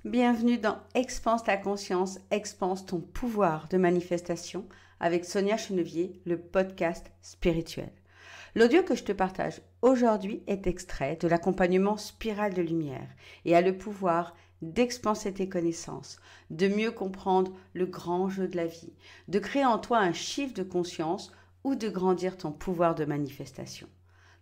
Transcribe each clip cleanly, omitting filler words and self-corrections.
Bienvenue dans Expanse ta conscience, expanse ton pouvoir de manifestation avec Sonia Chenevier, le podcast spirituel. L'audio que je te partage aujourd'hui est extrait de l'accompagnement Spirale de Lumière et a le pouvoir d'expanser tes connaissances, de mieux comprendre le grand jeu de la vie, de créer en toi un chiffre de conscience ou de grandir ton pouvoir de manifestation,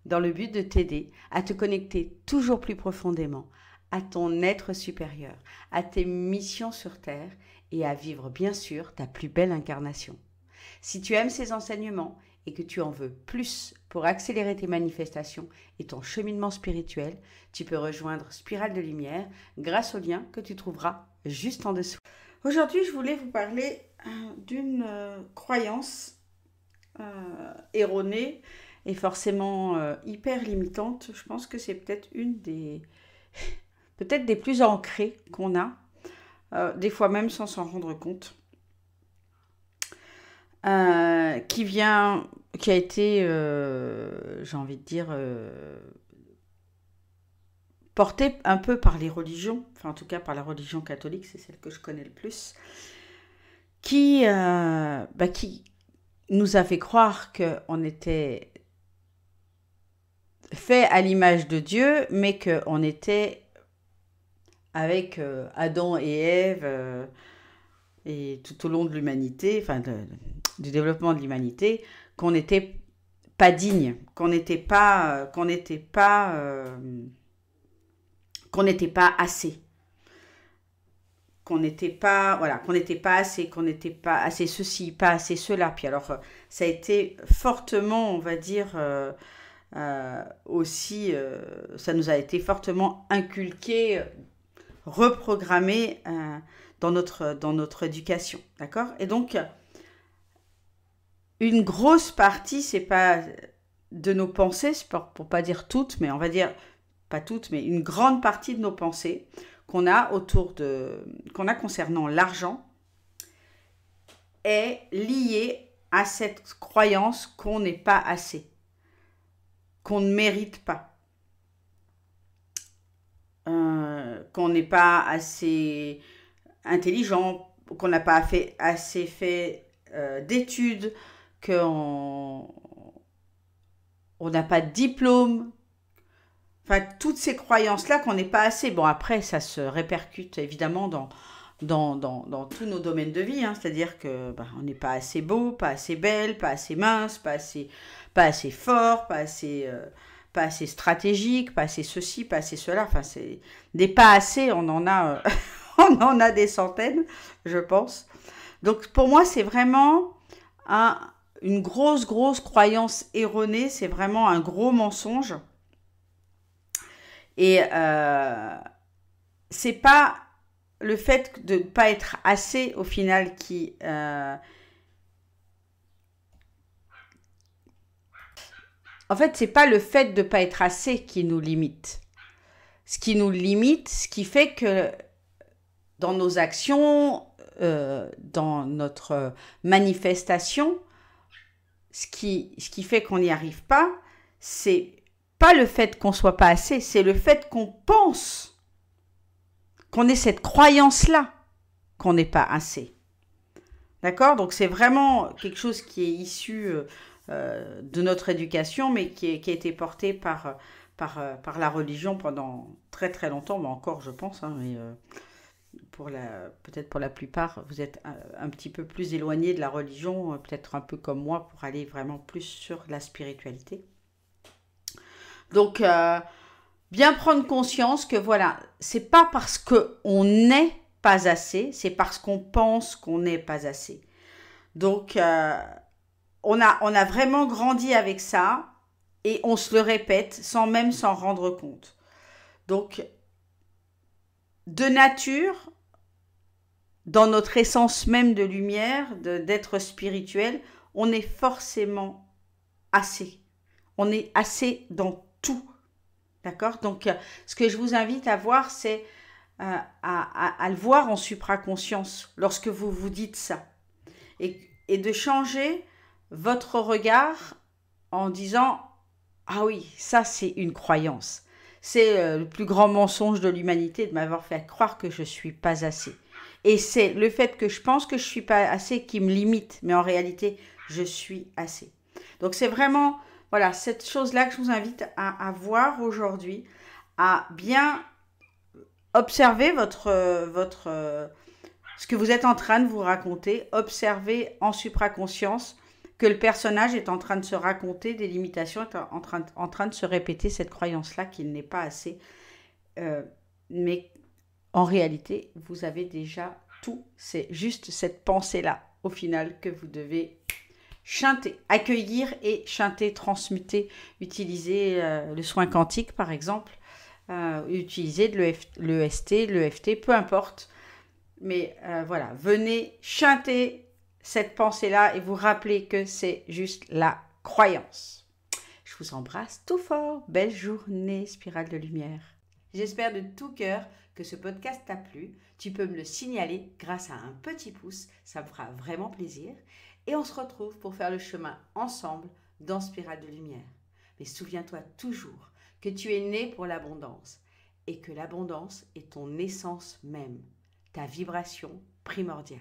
dans le but de t'aider à te connecter toujours plus profondément à ton être supérieur, à tes missions sur Terre et à vivre bien sûr ta plus belle incarnation. Si tu aimes ces enseignements et que tu en veux plus pour accélérer tes manifestations et ton cheminement spirituel, tu peux rejoindre Spirale de Lumière grâce au lien que tu trouveras juste en dessous. Aujourd'hui, je voulais vous parler d'une croyance erronée et forcément hyper limitante. Je pense que c'est peut-être une des plus ancrées qu'on a, des fois même sans s'en rendre compte, qui a été, j'ai envie de dire, portée un peu par les religions, enfin en tout cas par la religion catholique, c'est celle que je connais le plus, qui nous a fait croire qu'on était fait à l'image de Dieu, mais qu'on était avec Adam et Ève et tout au long de l'humanité, enfin du développement de l'humanité, qu'on n'était pas digne, qu'on n'était pas assez, qu'on n'était pas assez ceci, pas assez cela. Puis alors ça a été fortement, on va dire, aussi, ça nous a été fortement inculqué, reprogrammé dans notre éducation, d'accord? Et donc, une grosse partie, c'est pas de nos pensées, c'est pour pas dire toutes, mais on va dire, pas toutes, mais une grande partie de nos pensées qu'on a concernant l'argent est liée à cette croyance qu'on n'est pas assez, qu'on ne mérite pas. Qu'on n'est pas assez intelligent, qu'on n'a pas assez fait d'études, qu'on n'a pas de diplôme. Enfin, toutes ces croyances-là qu'on n'est pas assez. Bon, après, ça se répercute évidemment dans tous nos domaines de vie. Hein. C'est-à-dire que on n'est pas assez beau, pas assez belle, pas assez mince, pas assez fort, pas assez stratégique, pas assez ceci, pas assez cela. Enfin, c'est des pas assez, on en a, on en a des centaines, je pense. Donc, pour moi, c'est vraiment une grosse croyance erronée. C'est vraiment un gros mensonge. Et c'est pas le fait de ne pas être assez, au final, qui... En fait, c'est pas le fait de ne pas être assez qui nous limite. Ce qui nous limite, ce qui fait que dans nos actions, dans notre manifestation, ce qui fait qu'on n'y arrive pas, c'est pas le fait qu'on soit pas assez, c'est le fait qu'on pense, qu'on ait cette croyance-là, qu'on n'est pas assez. D'accord? Donc c'est vraiment quelque chose qui est issu de notre éducation, mais qui a été porté par la religion pendant très très longtemps, mais encore je pense, hein, mais peut-être pour la plupart, vous êtes un petit peu plus éloigné de la religion, peut-être un peu comme moi, pour aller vraiment plus sur la spiritualité. Donc, bien prendre conscience que voilà, c'est pas parce qu'on n'est pas assez, c'est parce qu'on pense qu'on n'est pas assez. Donc, on a vraiment grandi avec ça et on se le répète sans même s'en rendre compte. Donc, de nature, dans notre essence même de lumière, d'être spirituel, on est forcément assez. On est assez dans tout. D'accord? Donc, ce que je vous invite à voir, c'est à le voir en supraconscience lorsque vous vous dites ça. Et de changer votre regard en disant « Ah oui, ça c'est une croyance. C'est le plus grand mensonge de l'humanité de m'avoir fait croire que je suis pas assez. Et c'est le fait que je pense que je suis pas assez qui me limite, mais en réalité, je suis assez. Donc c'est vraiment, voilà, cette chose-là que je vous invite à voir aujourd'hui, à bien observer ce que vous êtes en train de vous raconter, observer en supraconscience que le personnage est en train de se raconter des limitations, est en train de se répéter cette croyance-là qu'il n'est pas assez. Mais en réalité, vous avez déjà tout. C'est juste cette pensée-là, au final, que vous devez chanter, accueillir et chanter, transmuter, utiliser le soin quantique, par exemple, utiliser de l'EST, l'EFT, peu importe. Mais voilà, venez chanter cette pensée-là et vous rappeler que c'est juste la croyance. Je vous embrasse tout fort. Belle journée, Spirale de Lumière. J'espère de tout cœur que ce podcast t'a plu. Tu peux me le signaler grâce à un petit pouce, ça me fera vraiment plaisir. Et on se retrouve pour faire le chemin ensemble dans Spirale de Lumière. Mais souviens-toi toujours que tu es né pour l'abondance et que l'abondance est ton essence même, ta vibration primordiale.